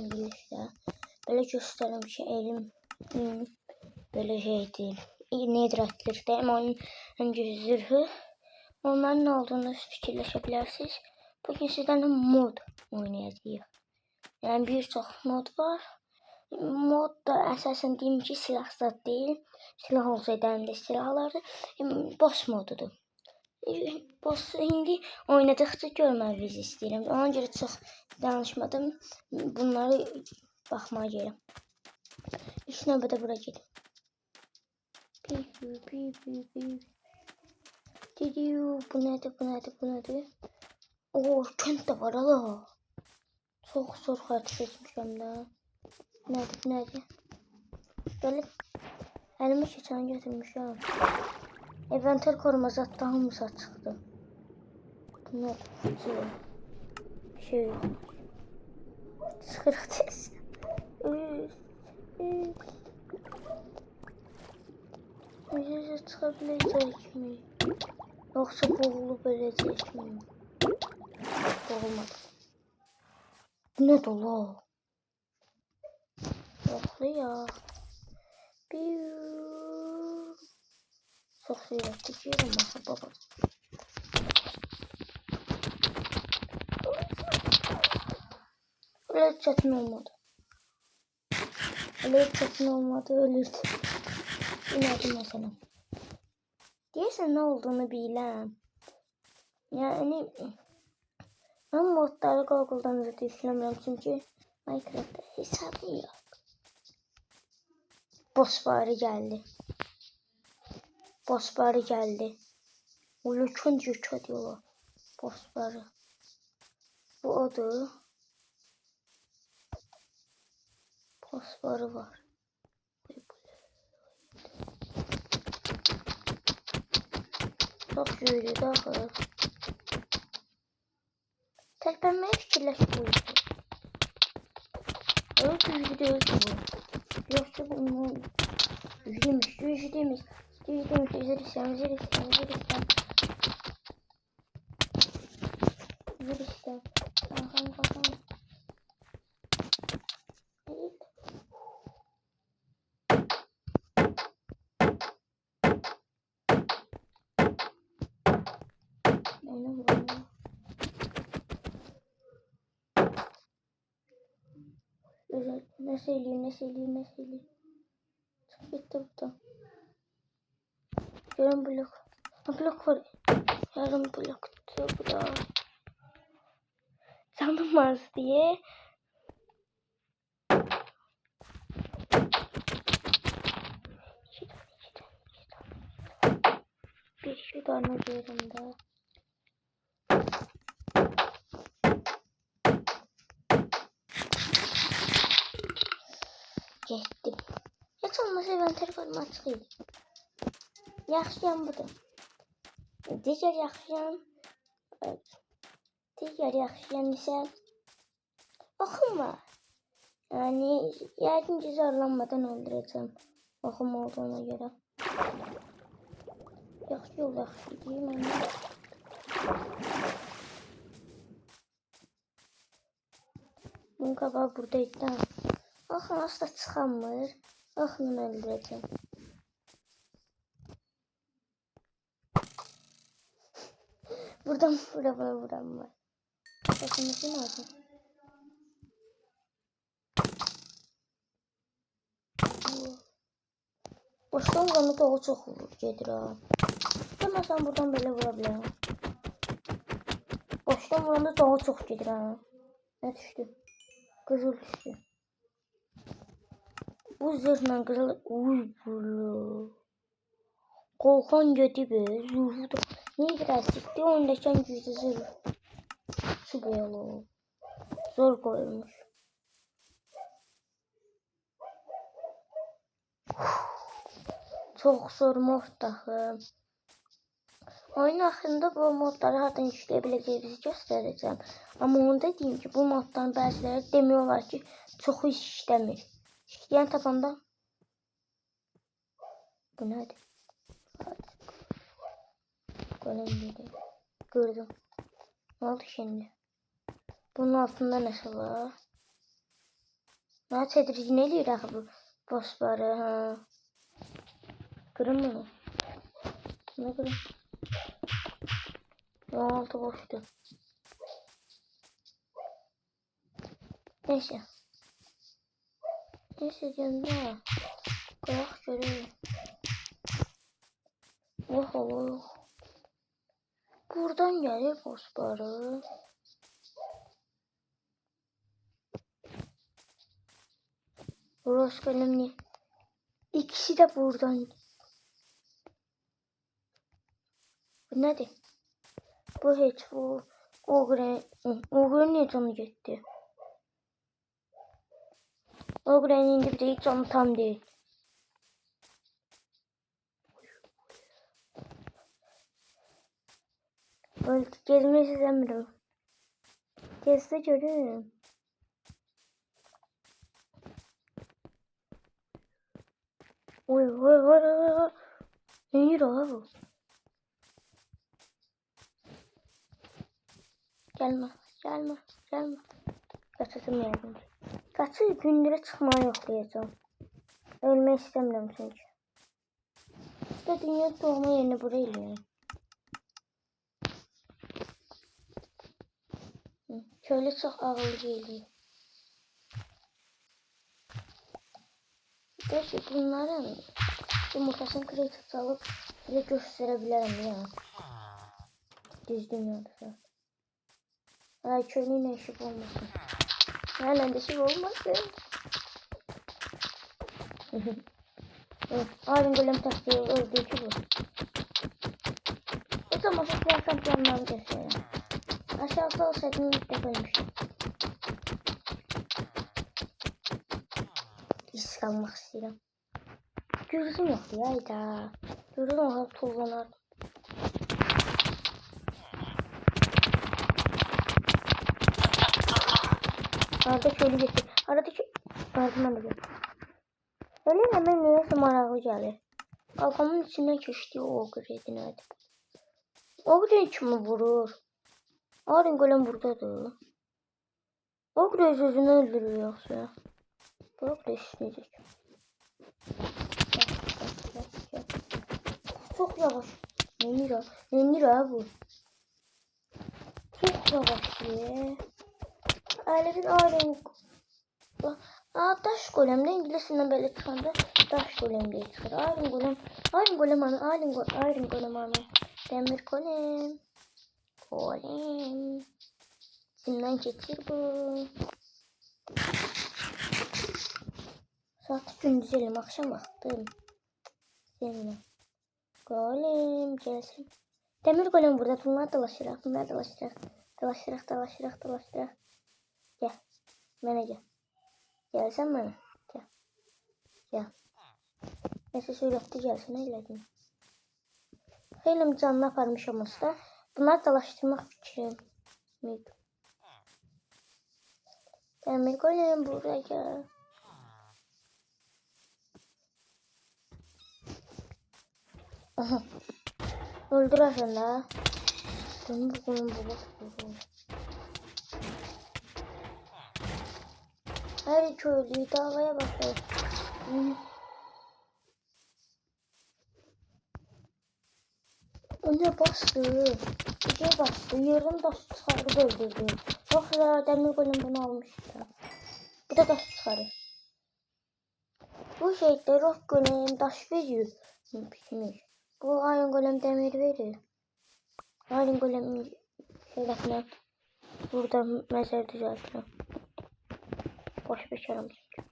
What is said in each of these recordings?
İngilizce. Böyle göstereyim ki elim böyle şeydi. Netherite ama onun önce zırhı. Onların ne olduğunu fikirleşebilirsiniz. Bugün sizden mod oynayacağız. Yani birçok mod var. Mod da esasen diyeyim ki silah zat değil. Silah olsaydı hem de silahlardı. Boss modudur. Boss indi oynadıqca görməyinizi istəyirəm. Ona görə çox danışmadım. Bunları baxmaya gələm. İlk növbədə bura gedim. Bu nədir? Oo, kənd də var ala. Çox zor xəritə seçmişəm də. Nədir? Gəlib əlimi keçən götürmüşəm. Inventar koruma zat daha mı çıktı? Ne? Şey. Sıkırtız. Bize çıkabilecek mi? Yoksa boğulup ölecek mi? Boğulmadı. Ne dolu? Yoksa ya. Çok seyrettiğim ama baba. Öyle çetin olmadı. Ölürdü. İnadım mesela. Diyesen ne olduğunu biləm. Yani ben modları Google'dan da düşünemiyorum çünkü Minecraft'ta hesabım yok. Boss barı geldi. Ulukun yükü diyorlar. Boss barı. Bu odur. Boss barı var. Çok yürüdü daha. Terpenmeye fikirləş bu işi. Öyle yürüdü bu. Yoksa bu yürüdüymüş. Üzür istem. Bakalım. Ne söyleyeyim. Çok bitti burada. Yarım blok. Blok var. Yarım bloktu bu da. Canım az diye. Bir şu tane diyorum da. Getdim. Heç olmasa inventar forma çıxıydı. Yaxşıyam budur. Digər yaxşıyam isə oxum var. Yani yəqin ki zorlanmadan öldürəcəm. Oxum olduğuna görə. Yaxşı yol yaxşıyım ama. Bunun qabağı buradaydı da. Oxum asla çıxamır. Oxumla öldürəcəm. Buradan var. Bakın lazım. Boşdan qanı doğu çox gedir ha. Ama sen buradan böyle vurabilirim. Boşdan vuranda doğu çox gedir ha. Ne düştü? Qızıl düştü. Bu zırhla qızıl. Uy bulu. Qalxan gedib zırhı da. Niye biraz çıktı? Ondakən güclü zırh. Su boyalı. Zor koyulmuş. Çok zor mod daxı. Oyun axırında bu modları hardan yükləyə göstereceğim. Ama onu da deyim ki bu moddan bəziləri demiyorlar ki çoxu işləmir. İşləyən tapanda bu nədir? Gördüm. Ne oldu şimdi? Bunun altında nəsə var? Nə tedirgin eləyir axı bu bossları, ha. Kırın bunu. Ne kırın? 16 boştu. Neyse. Neyse canım ya. Kalk şöyle. Oh oh. Buradan gelir bossları. Burası önemli. İkisi de buradan. Bu nedir? Bu hiç bu. Ogre niye canı gitti? Ogre'nin indi bir de hiç canı tam değil. Öyle gezmeyi istemiyorum. Gezse görürüm. Oy oy oy oy. Ne yürü bu? Gelme, gelme, gelme. Kaçasım yardım. Kaçı gündüre çıkmaya yoklayacağım. Ölmek istemiyorum çünkü. İşte dünya doğma yerini buraya yani. Şöyle çok ağırlı geliyor. Belki bunların yumurtasını kritik alıp size gösterebilirim ya. Düz dünyada zaten. Ay köylü ne işi olmasın. Hemen de şey olmasın. Iron Golem taktiği öldüğü bu. O zaman şu şampiyonları göstereyim. Aşağıda olsaydım ilk defa ölmüştüm. İş kalmak istiyorum. Gürzüm yok ya hayda. Gürzüm olarak tozlanardım. Arada köylü getir. Arada köylü. Arada da getir. Öyle hemen neyse maraqlı gəlir. Qalqamın içindən keçdi o ogredin hadi. Ogred kimi vurur? Iron Golem buradadır. Ogred özünü öldürür yoksa. Ogred işleyecek. Çok yavaş. Nenir ha bu. Çok yavaş diye. Öyle bir Iron Daş Golem'de İngilizcesinden böyle çıkanda Daş Golem diye çıkar. Iron Golem Demir Golem. Golem. İçinden geçir bu. Saat gündüz elim akşam baktım. Seninle. Golem gelsin. Demir Golem burada. Bunlar dolaşırak. Dolaşırak. Gel. Bana gel. Gelsen bana. Gel. Neyse söyletti gelsin eyledim. Xeylim canlı aparmışam usta. Bunları dalaştırmaq fikrim. Demir Golem buraya gel. Aha. Öldürürsen ha. Bunun bu. Her köylüyü davaya bakıyor. Önce bastı. İkiye bastı. Yarım daş çıkardı öldürdü. Yoksa Demir Golem bunu almıştı. Bu da daş çıkarır. Bu şeyde Rock Golem daş veriyor. Bu Iron Golem demir verir. Iron Golem şeylerine burada mezar düzeltiyor. Boş beşerim çünkü.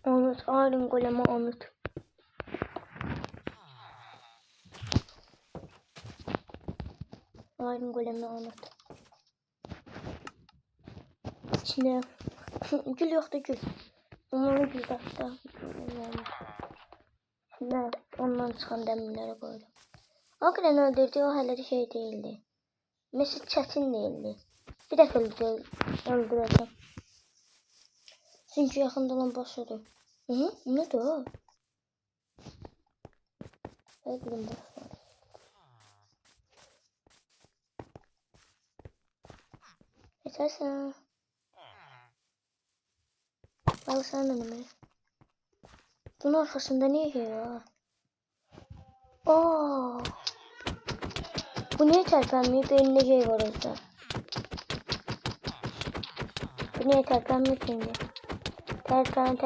Unut Iron Golem'i unut. Iron Golem'i unut. İçine gül yoktu gül. Onları gül başta. Ne? Ondan çıkan demirlere koydum. Hakikaten öldürdüğü o halleri şey değildi. Mesela çetin değildi. Bir dakika öldüreceğim. Çünkü yakında olan başladı. Hı? Ne de o? Bekleyin başladı. Sasa. Al sen önüme. Bunun arkasında ne ya? Oo. Bu niye terpenmiyor? Beyninde şey var orada. Bu niye terpenmiyor şimdi? Terpen.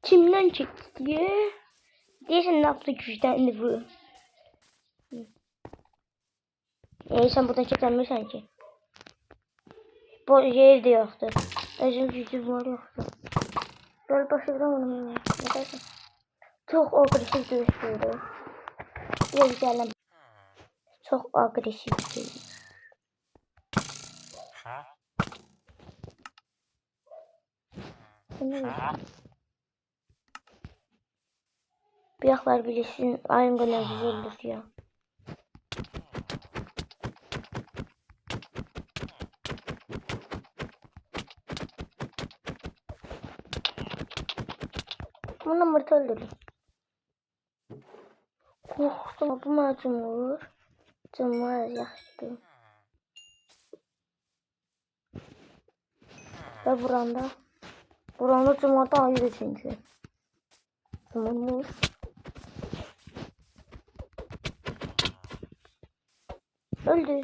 Çimden çekti. Değilsin ne yaptı güçlendi bu. Sen buradan çekilmiyorsan ki. Bu evde yoktu. Özüm gücüm var yoktu. Böyle başladım onu. Ne dersin? Çok agresif dövüşüyordu. Biraz güzelim. Çok agresif değil. Bir yaklar bilirsin. Aynı kadar güzel olur ya. Bunu mırtı öldürdüm. Korktum. Bu macun olur. Cımaz yaxşıdır. Ve buranda cımada ayrı çünkü. Cımamız. Öldü.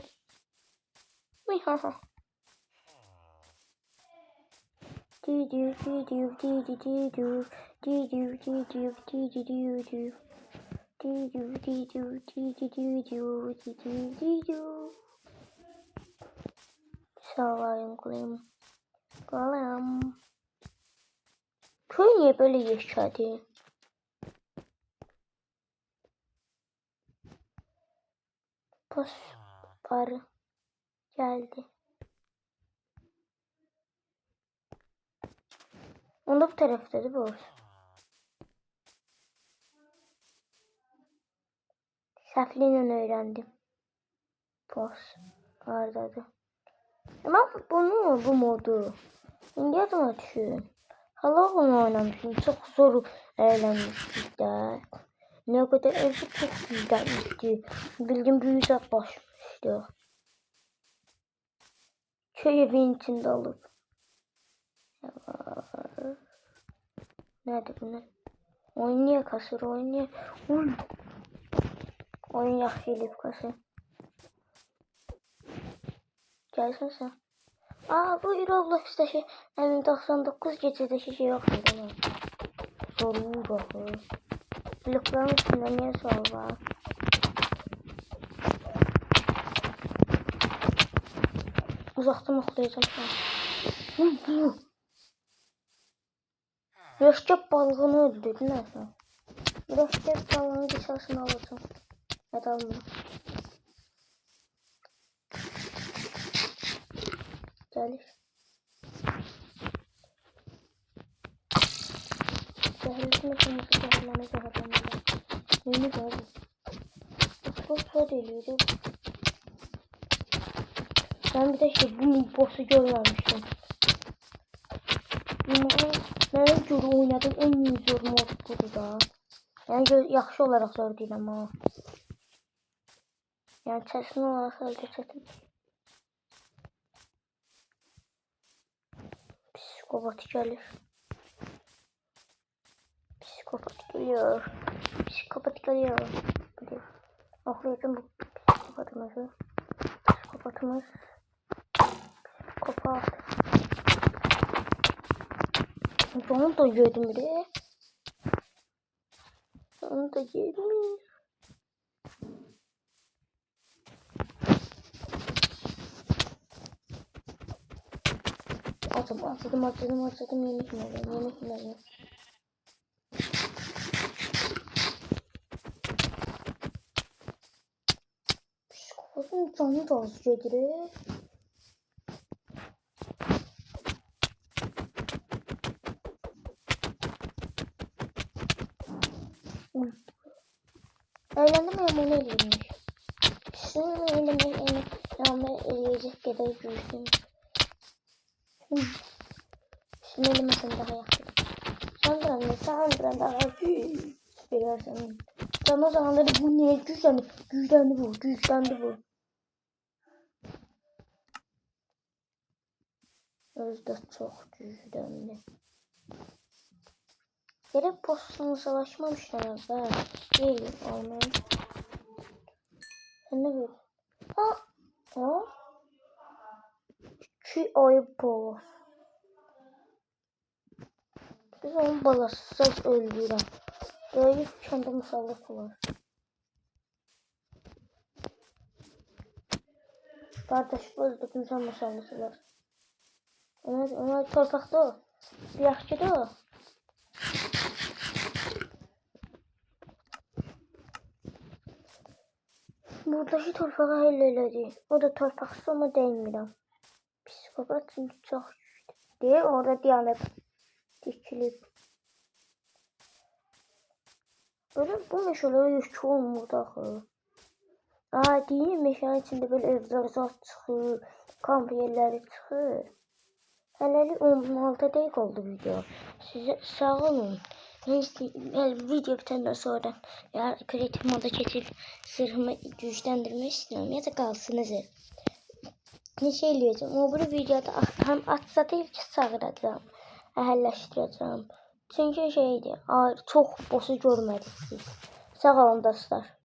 Mihaha. Sağlayın kulağım. Kulağım. Köy niye böyle yaşadı? Pos arı geldi. Onda bu tarafta değil mi? Sefliyle öğrendim. Pos ardadı. Ama bu modu. İndi adıma düşün. Hala bunu oynamışım. Çok zor eğlenmiştik de. Ne kadar evde çok güzelmişti. Bildiğim büyük yaklaşmıştı. Köy evin içinde alıp. Nerede bunlar? Oynuyor kasır oynuyor. Oyun yaxşı kasır. Gelsin sen. Bu Roblox'ta şey. Yani 99 gecedeki şey yok. Zorluğu bakıyor. Blokların üstünde niye sol var? Uzaktan oklayacağım sana. Röşkep balığını öldürdün sen. Röşkep balığını dışarısına alacağım. Hadi alma. Gelir. Zehirlenme. Yeni geldi. Çok deliydi. Ben bir de işte bu boss'u görmemiştim. Mənə görə oynadım en zor mod budur da. Yəni yaxşı olaraq zor deyil amma. Yəni çətin olaraq əldə çətin. Psikopat gəlir. Psikopat geliyor. Okuyacağım bu psikopatımızı. Psikopat. Onu da yedim de. Onu da yedim. Atladım. Yemek mi? Psikopatın canı da az gelir. Eğlendim ama ne eleymiş. Şunu eleyecek kadar büyüdüm. Şunu elemesen daha yakın. Sandra daha istersen. Sen o zamanları bu niye güçlendi? Güçlendi bu. Özde çok güçlendi. Gerek postunu savaşmamışlar da. Değil olmayın. Sen ne böyle? Ha? Ki ayıp olur. Biz onun balasız öldürəm. Böyle kendi musallat var. Kardeş öldürdüm musallat var. Ona torpaqda o. Yaxşıdır o. Buradaki torpağı həll elədi. O da torpaqsız ama değmirəm. Psikopat çünkü çok güçlü. Orada dayanıb. Dikilib. Böyle bu meşələrə yük olmur daxı. Deyim meşənin içində böyle evlər çıxır. Kamp yerləri çıxır. Hələlik 16 dəqiqə oldu video. Size sağ olun. Video bitenden sonra ya kreatif moda geçip sırrımı güçlendirmek istiyorum ya da kalsınız. Ne şey eləyəcəm. O bu videoda hem atsa değil ki sağıracağım. Əhəlləşdirəcəm. Çünkü şeydi. Çok boss'u görmədik siz. Sağ olun dostlar.